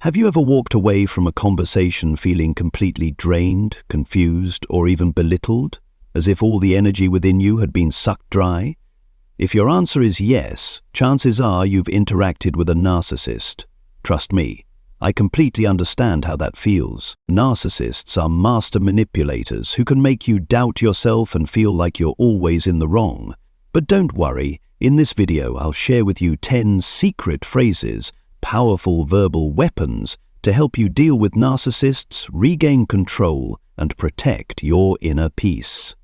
Have you ever walked away from a conversation feeling completely drained, confused, or even belittled, as if all the energy within you had been sucked dry? If your answer is yes, chances are you've interacted with a narcissist. Trust me, I completely understand how that feels. Narcissists are master manipulators who can make you doubt yourself and feel like you're always in the wrong. But don't worry, in this video I'll share with you 10 secret phrases, powerful verbal weapons to help you deal with narcissists, regain control, and protect your inner peace.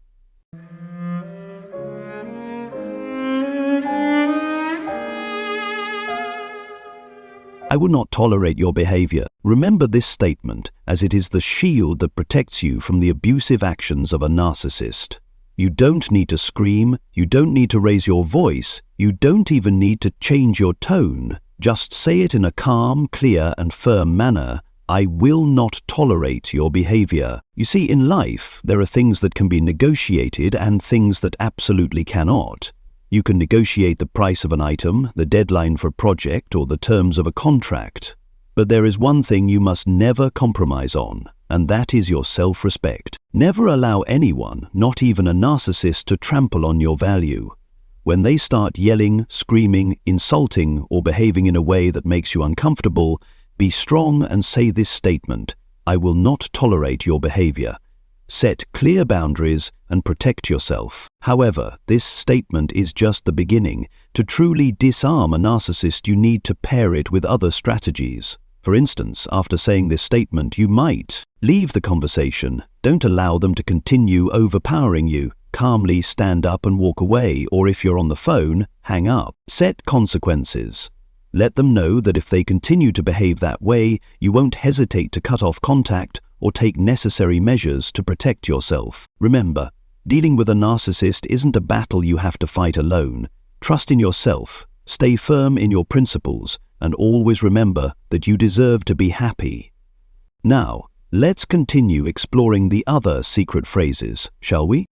I will not tolerate your behavior. Remember this statement, as it is the shield that protects you from the abusive actions of a narcissist. You don't need to scream, you don't need to raise your voice, you don't even need to change your tone. Just say it in a calm, clear, and firm manner. I will not tolerate your behavior. You see, in life, there are things that can be negotiated and things that absolutely cannot. You can negotiate the price of an item, the deadline for a project, or the terms of a contract. But there is one thing you must never compromise on, and that is your self-respect. Never allow anyone, not even a narcissist, to trample on your value. When they start yelling, screaming, insulting, or behaving in a way that makes you uncomfortable, be strong and say this statement: I will not tolerate your behavior. Set clear boundaries and protect yourself. However, this statement is just the beginning. To truly disarm a narcissist, you need to pair it with other strategies. For instance, after saying this statement, you might leave the conversation. Don't allow them to continue overpowering you. Calmly stand up and walk away, or if you're on the phone, hang up. Set consequences. Let them know that if they continue to behave that way, you won't hesitate to cut off contact or take necessary measures to protect yourself. Remember, dealing with a narcissist isn't a battle you have to fight alone. Trust in yourself, stay firm in your principles, and always remember that you deserve to be happy. Now, let's continue exploring the other secret phrases, shall we?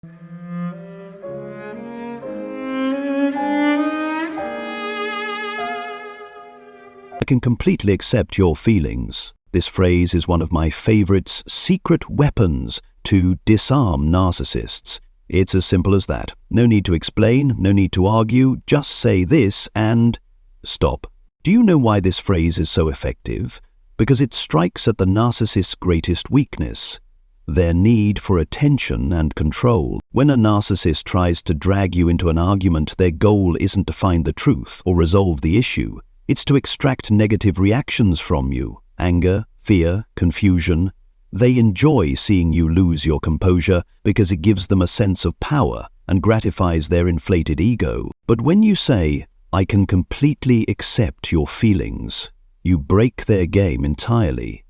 I can completely accept your feelings. This phrase is one of my favorites, secret weapons to disarm narcissists. It's as simple as that. No need to explain, no need to argue, just say this and stop. Do you know why this phrase is so effective? Because it strikes at the narcissist's greatest weakness, their need for attention and control. When a narcissist tries to drag you into an argument, their goal isn't to find the truth or resolve the issue. It's to extract negative reactions from you. Anger, fear, confusion. They enjoy seeing you lose your composure because it gives them a sense of power and gratifies their inflated ego. But when you say, I can completely accept your feelings, you break their game entirely.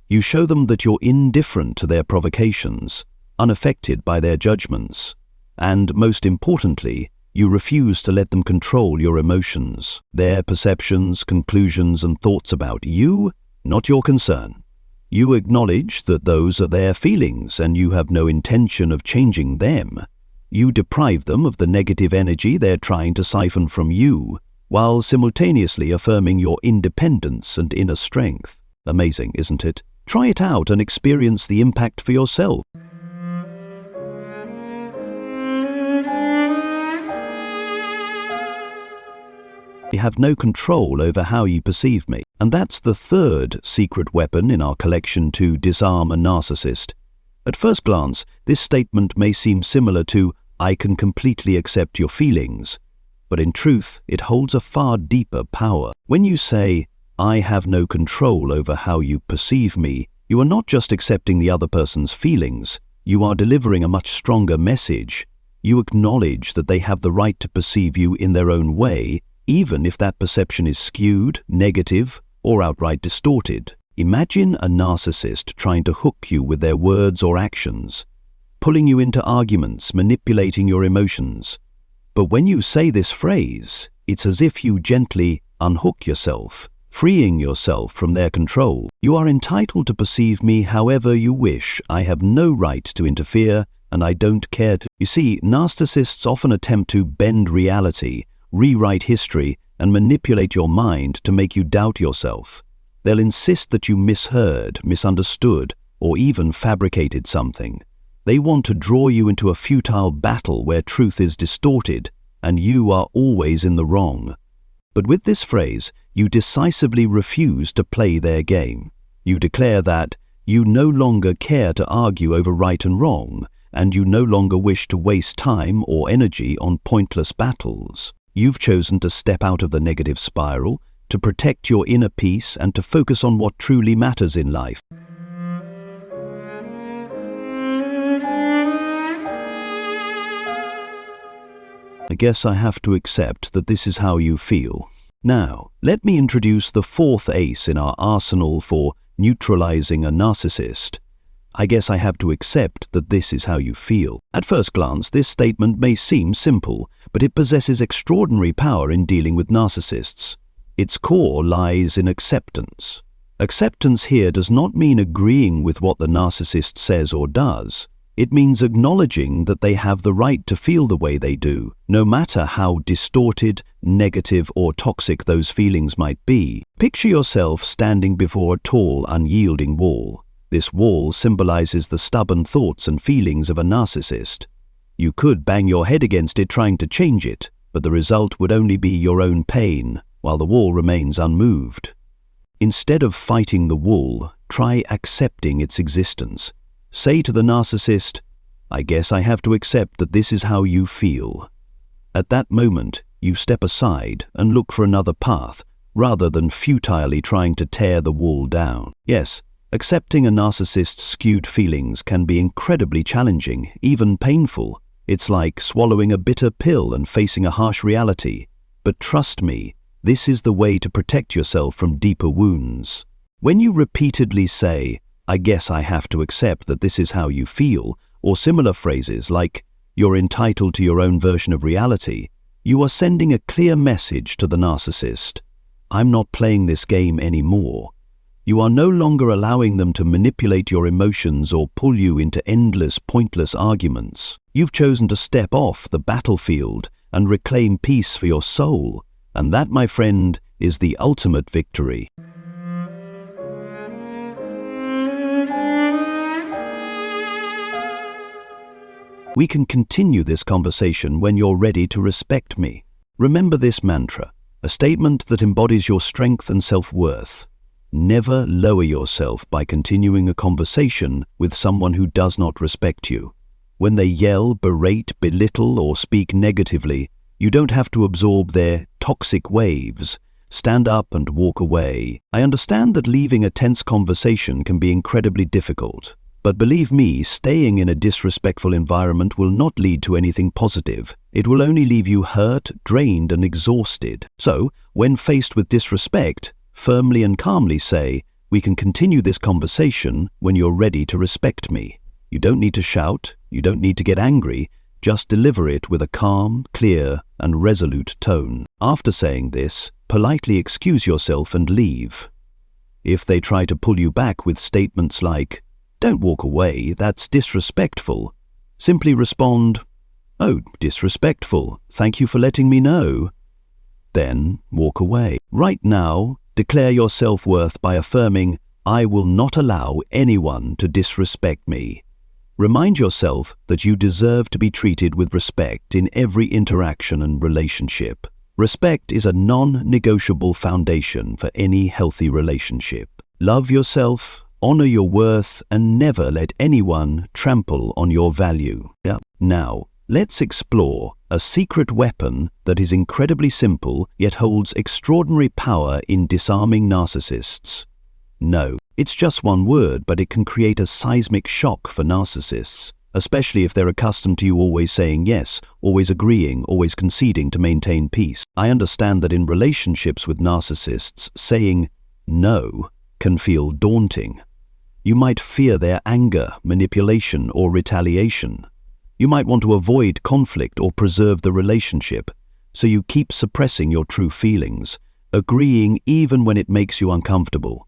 You show them that you're indifferent to their provocations, unaffected by their judgments, and most importantly, you refuse to let them control your emotions. Their perceptions, conclusions, and thoughts about you, not your concern. You acknowledge that those are their feelings and you have no intention of changing them. You deprive them of the negative energy they're trying to siphon from you, while simultaneously affirming your independence and inner strength. Amazing, isn't it? Try it out and experience the impact for yourself. You have no control over how you perceive me. And that's the third secret weapon in our collection to disarm a narcissist. At first glance, this statement may seem similar to, I can completely accept your feelings. But in truth, it holds a far deeper power. When you say, I have no control over how you perceive me, you are not just accepting the other person's feelings, you are delivering a much stronger message. You acknowledge that they have the right to perceive you in their own way, even if that perception is skewed, negative, or outright distorted. Imagine a narcissist trying to hook you with their words or actions, pulling you into arguments, manipulating your emotions. But when you say this phrase, it's as if you gently unhook yourself, freeing yourself from their control. You are entitled to perceive me however you wish. I have no right to interfere, and I don't care to. You see, narcissists often attempt to bend reality, rewrite history, and manipulate your mind to make you doubt yourself. They'll insist that you misheard, misunderstood, or even fabricated something. They want to draw you into a futile battle where truth is distorted and you are always in the wrong. But with this phrase, you decisively refuse to play their game. You declare that you no longer care to argue over right and wrong, and you no longer wish to waste time or energy on pointless battles. You've chosen to step out of the negative spiral, to protect your inner peace and to focus on what truly matters in life. I guess I have to accept that this is how you feel. Now, let me introduce the fourth ace in our arsenal for neutralizing a narcissist. I guess I have to accept that this is how you feel. At first glance, this statement may seem simple, but it possesses extraordinary power in dealing with narcissists. Its core lies in acceptance. Acceptance here does not mean agreeing with what the narcissist says or does. It means acknowledging that they have the right to feel the way they do, no matter how distorted, negative, or toxic those feelings might be. Picture yourself standing before a tall, unyielding wall. This wall symbolizes the stubborn thoughts and feelings of a narcissist. You could bang your head against it trying to change it, but the result would only be your own pain, while the wall remains unmoved. Instead of fighting the wall, try accepting its existence. Say to the narcissist, "I guess I have to accept that this is how you feel." At that moment, you step aside and look for another path, rather than futilely trying to tear the wall down. Yes, accepting a narcissist's skewed feelings can be incredibly challenging, even painful. It's like swallowing a bitter pill and facing a harsh reality. But trust me, this is the way to protect yourself from deeper wounds. When you repeatedly say, "I guess I have to accept that this is how you feel," or similar phrases like, "You're entitled to your own version of reality," you are sending a clear message to the narcissist. I'm not playing this game anymore. You are no longer allowing them to manipulate your emotions or pull you into endless, pointless arguments. You've chosen to step off the battlefield and reclaim peace for your soul, and that, my friend, is the ultimate victory. We can continue this conversation when you're ready to respect me. Remember this mantra, a statement that embodies your strength and self-worth. Never lower yourself by continuing a conversation with someone who does not respect you. When they yell, berate, belittle, or speak negatively, you don't have to absorb their toxic waves. Stand up and walk away. I understand that leaving a tense conversation can be incredibly difficult. But believe me, staying in a disrespectful environment will not lead to anything positive. It will only leave you hurt, drained, and exhausted. So, when faced with disrespect, firmly and calmly say, "We can continue this conversation when you're ready to respect me." You don't need to shout, you don't need to get angry, just deliver it with a calm, clear, and resolute tone. After saying this, politely excuse yourself and leave. If they try to pull you back with statements like, "Don't walk away, that's disrespectful," simply respond, "Oh, disrespectful, thank you for letting me know." Then walk away. Right now, declare your self-worth by affirming, "I will not allow anyone to disrespect me." Remind yourself that you deserve to be treated with respect in every interaction and relationship. Respect is a non-negotiable foundation for any healthy relationship. Love yourself, honor your worth, and never let anyone trample on your value. Now, let's explore a secret weapon that is incredibly simple yet holds extraordinary power in disarming narcissists. No, it's just one word, but it can create a seismic shock for narcissists, especially if they're accustomed to you always saying yes, always agreeing, always conceding to maintain peace. I understand that in relationships with narcissists, saying no can feel daunting. You might fear their anger, manipulation, or retaliation. You might want to avoid conflict or preserve the relationship, so you keep suppressing your true feelings, agreeing even when it makes you uncomfortable.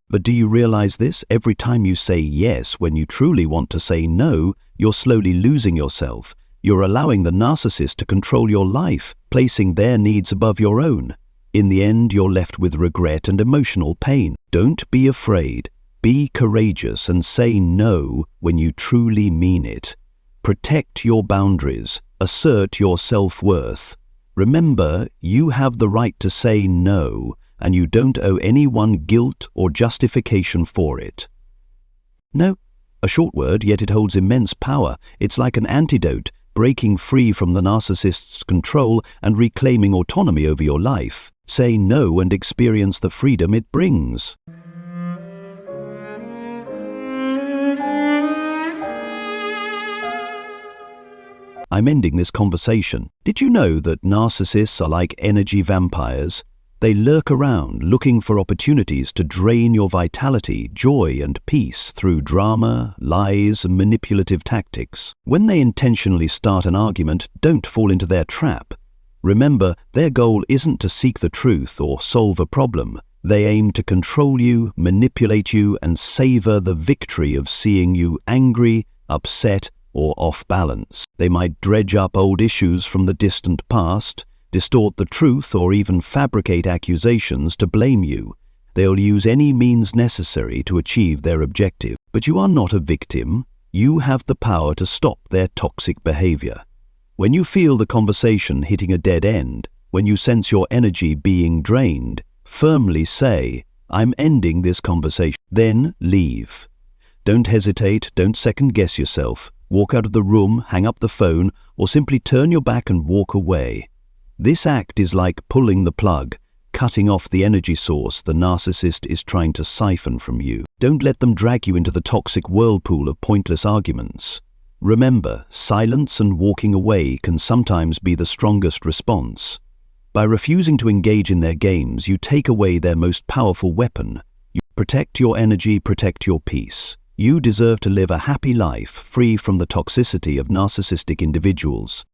But do you realize this? Every time you say yes when you truly want to say no, you're slowly losing yourself. You're allowing the narcissist to control your life, placing their needs above your own. In the end, you're left with regret and emotional pain. Don't be afraid. Be courageous and say no when you truly mean it. Protect your boundaries. Assert your self-worth. Remember, you have the right to say no, and you don't owe anyone guilt or justification for it. No, a short word, yet it holds immense power. It's like an antidote, breaking free from the narcissist's control and reclaiming autonomy over your life. Say no and experience the freedom it brings. I'm ending this conversation. Did you know that narcissists are like energy vampires? They lurk around, looking for opportunities to drain your vitality, joy, and peace through drama, lies, and manipulative tactics. When they intentionally start an argument, don't fall into their trap. Remember, their goal isn't to seek the truth or solve a problem. They aim to control you, manipulate you, and savor the victory of seeing you angry, upset, or off balance. They might dredge up old issues from the distant past, distort the truth, or even fabricate accusations to blame you. They'll use any means necessary to achieve their objective. But you are not a victim. You have the power to stop their toxic behavior. When you feel the conversation hitting a dead end, when you sense your energy being drained, firmly say, "I'm ending this conversation." Then leave. Don't hesitate, don't second-guess yourself. Walk out of the room, hang up the phone, or simply turn your back and walk away. This act is like pulling the plug, cutting off the energy source the narcissist is trying to siphon from you. Don't let them drag you into the toxic whirlpool of pointless arguments. Remember, silence and walking away can sometimes be the strongest response. By refusing to engage in their games, you take away their most powerful weapon. You protect your energy, protect your peace. You deserve to live a happy life, free from the toxicity of narcissistic individuals.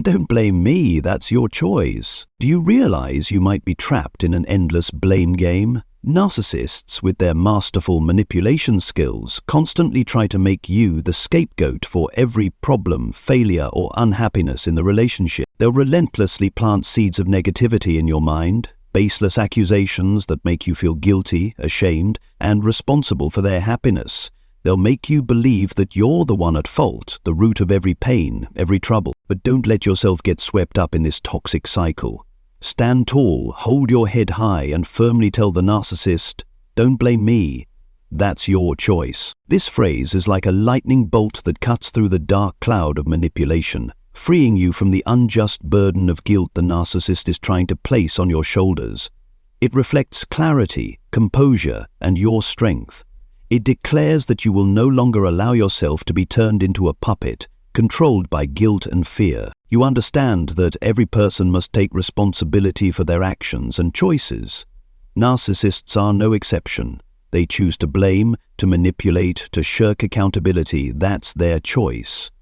Don't blame me, that's your choice. Do you realize you might be trapped in an endless blame game? Narcissists, with their masterful manipulation skills, constantly try to make you the scapegoat for every problem, failure, or unhappiness in the relationship. They'll relentlessly plant seeds of negativity in your mind, baseless accusations that make you feel guilty, ashamed, and responsible for their happiness. They'll make you believe that you're the one at fault, the root of every pain, every trouble. But don't let yourself get swept up in this toxic cycle. Stand tall, hold your head high, and firmly tell the narcissist, "Don't blame me. That's your choice." This phrase is like a lightning bolt that cuts through the dark cloud of manipulation, freeing you from the unjust burden of guilt the narcissist is trying to place on your shoulders. It reflects clarity, composure, and your strength. It declares that you will no longer allow yourself to be turned into a puppet, controlled by guilt and fear. You understand that every person must take responsibility for their actions and choices. Narcissists are no exception. They choose to blame, to manipulate, to shirk accountability. That's their choice.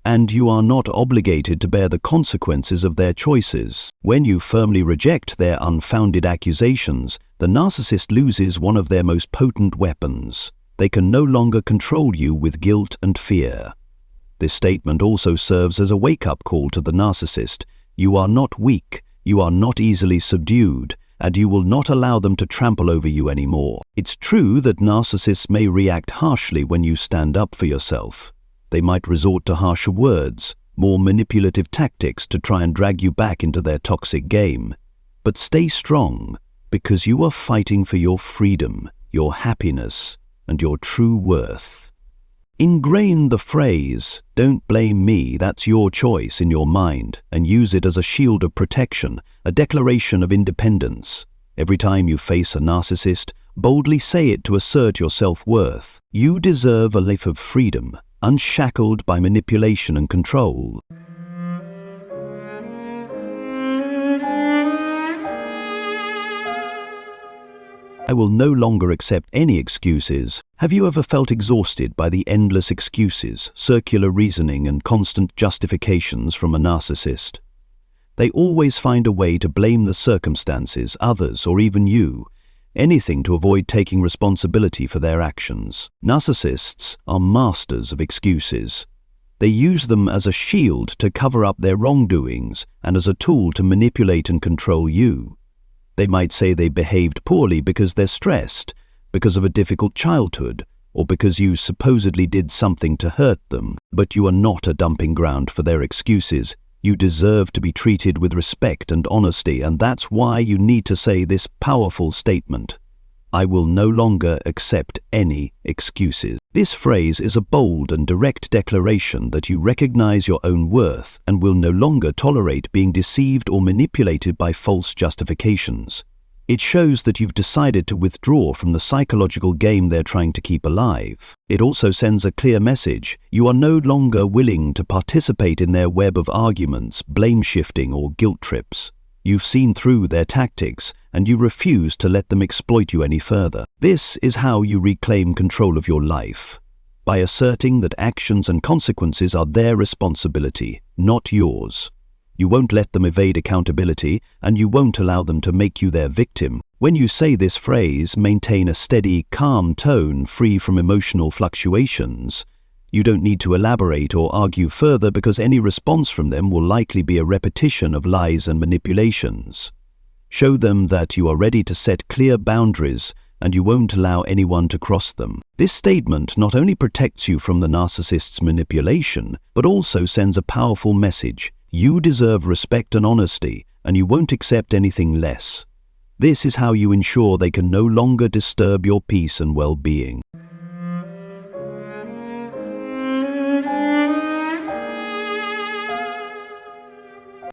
And you are not obligated to bear the consequences of their choices. When you firmly reject their unfounded accusations, the narcissist loses one of their most potent weapons. They can no longer control you with guilt and fear. This statement also serves as a wake-up call to the narcissist. You are not weak, you are not easily subdued, and you will not allow them to trample over you anymore. It's true that narcissists may react harshly when you stand up for yourself. They might resort to harsher words, more manipulative tactics to try and drag you back into their toxic game. But stay strong, because you are fighting for your freedom, your happiness, and your true worth. Ingrain the phrase, "Don't blame me, that's your choice," in your mind, and use it as a shield of protection, a declaration of independence. Every time you face a narcissist, boldly say it to assert your self-worth. You deserve a life of freedom, unshackled by manipulation and control. I will no longer accept any excuses. Have you ever felt exhausted by the endless excuses, circular reasoning, and constant justifications from a narcissist? They always find a way to blame the circumstances, others, or even you. Anything to avoid taking responsibility for their actions. Narcissists are masters of excuses. They use them as a shield to cover up their wrongdoings and as a tool to manipulate and control you. They might say they behaved poorly because they're stressed, because of a difficult childhood, or because you supposedly did something to hurt them, but you are not a dumping ground for their excuses. You deserve to be treated with respect and honesty, and that's why you need to say this powerful statement: I will no longer accept any excuses. This phrase is a bold and direct declaration that you recognize your own worth and will no longer tolerate being deceived or manipulated by false justifications. It shows that you've decided to withdraw from the psychological game they're trying to keep alive. It also sends a clear message: you are no longer willing to participate in their web of arguments, blame shifting, or guilt trips. You've seen through their tactics, and you refuse to let them exploit you any further. This is how you reclaim control of your life, by asserting that actions and consequences are their responsibility, not yours. You won't let them evade accountability, and you won't allow them to make you their victim. When you say this phrase, maintain a steady, calm tone free from emotional fluctuations. You don't need to elaborate or argue further, because any response from them will likely be a repetition of lies and manipulations. Show them that you are ready to set clear boundaries and you won't allow anyone to cross them. This statement not only protects you from the narcissist's manipulation, but also sends a powerful message: you deserve respect and honesty, and you won't accept anything less. This is how you ensure they can no longer disturb your peace and well-being.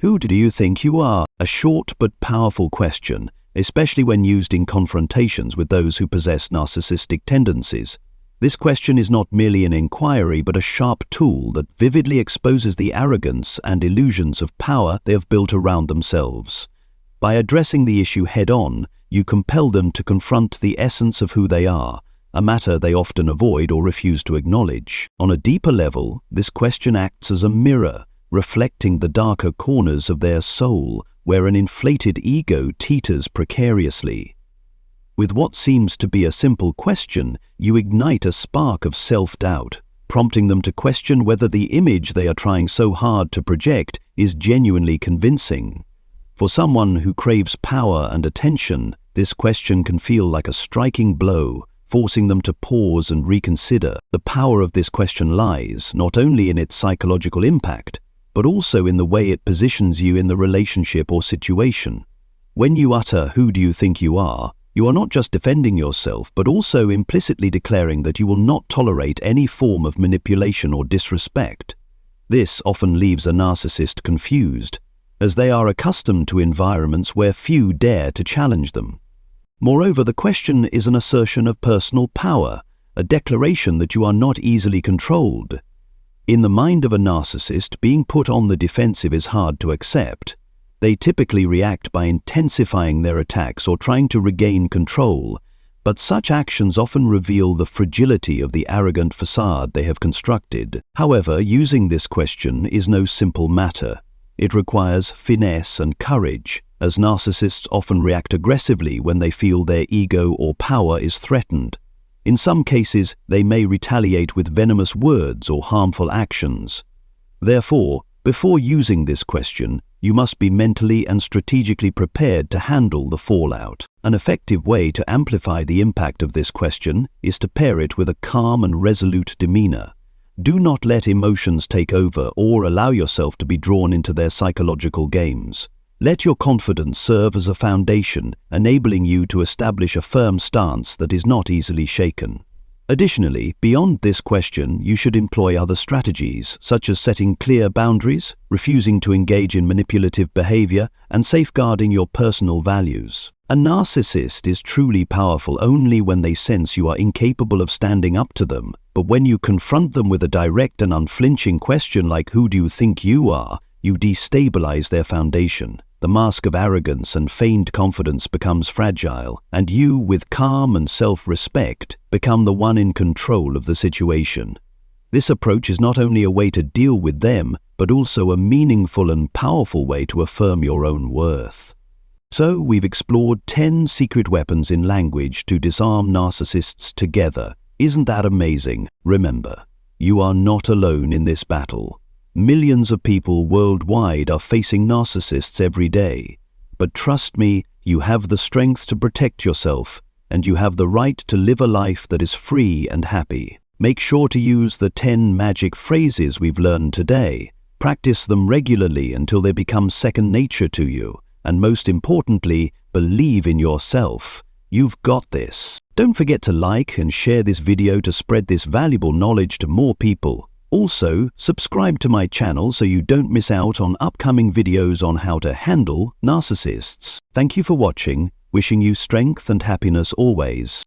Who do you think you are? A short but powerful question, especially when used in confrontations with those who possess narcissistic tendencies. This question is not merely an inquiry, but a sharp tool that vividly exposes the arrogance and illusions of power they have built around themselves. By addressing the issue head-on, you compel them to confront the essence of who they are, a matter they often avoid or refuse to acknowledge. On a deeper level, this question acts as a mirror, reflecting the darker corners of their soul, where an inflated ego teeters precariously. With what seems to be a simple question, you ignite a spark of self-doubt, prompting them to question whether the image they are trying so hard to project is genuinely convincing. For someone who craves power and attention, this question can feel like a striking blow, forcing them to pause and reconsider. The power of this question lies not only in its psychological impact, but also in the way it positions you in the relationship or situation. When you utter, "Who do you think you are?" you are not just defending yourself, but also implicitly declaring that you will not tolerate any form of manipulation or disrespect. This often leaves a narcissist confused, as they are accustomed to environments where few dare to challenge them. Moreover, the question is an assertion of personal power, a declaration that you are not easily controlled. In the mind of a narcissist, being put on the defensive is hard to accept. They typically react by intensifying their attacks or trying to regain control, but such actions often reveal the fragility of the arrogant facade they have constructed. However, using this question is no simple matter. It requires finesse and courage, as narcissists often react aggressively when they feel their ego or power is threatened. In some cases, they may retaliate with venomous words or harmful actions. Therefore, before using this question, you must be mentally and strategically prepared to handle the fallout. An effective way to amplify the impact of this question is to pair it with a calm and resolute demeanor. Do not let emotions take over or allow yourself to be drawn into their psychological games. Let your confidence serve as a foundation, enabling you to establish a firm stance that is not easily shaken. Additionally, beyond this question, you should employ other strategies, such as setting clear boundaries, refusing to engage in manipulative behavior, and safeguarding your personal values. A narcissist is truly powerful only when they sense you are incapable of standing up to them, but when you confront them with a direct and unflinching question like "Who do you think you are?" you destabilize their foundation. The mask of arrogance and feigned confidence becomes fragile, and you, with calm and self-respect, become the one in control of the situation. This approach is not only a way to deal with them, but also a meaningful and powerful way to affirm your own worth. So, we've explored 10 secret weapons in language to disarm narcissists together. Isn't that amazing? Remember, you are not alone in this battle. Millions of people worldwide are facing narcissists every day. But trust me, you have the strength to protect yourself, and you have the right to live a life that is free and happy. Make sure to use the 10 magic phrases we've learned today. Practice them regularly until they become second nature to you. And most importantly, believe in yourself. You've got this. Don't forget to like and share this video to spread this valuable knowledge to more people. Also, subscribe to my channel so you don't miss out on upcoming videos on how to handle narcissists. Thank you for watching, wishing you strength and happiness always.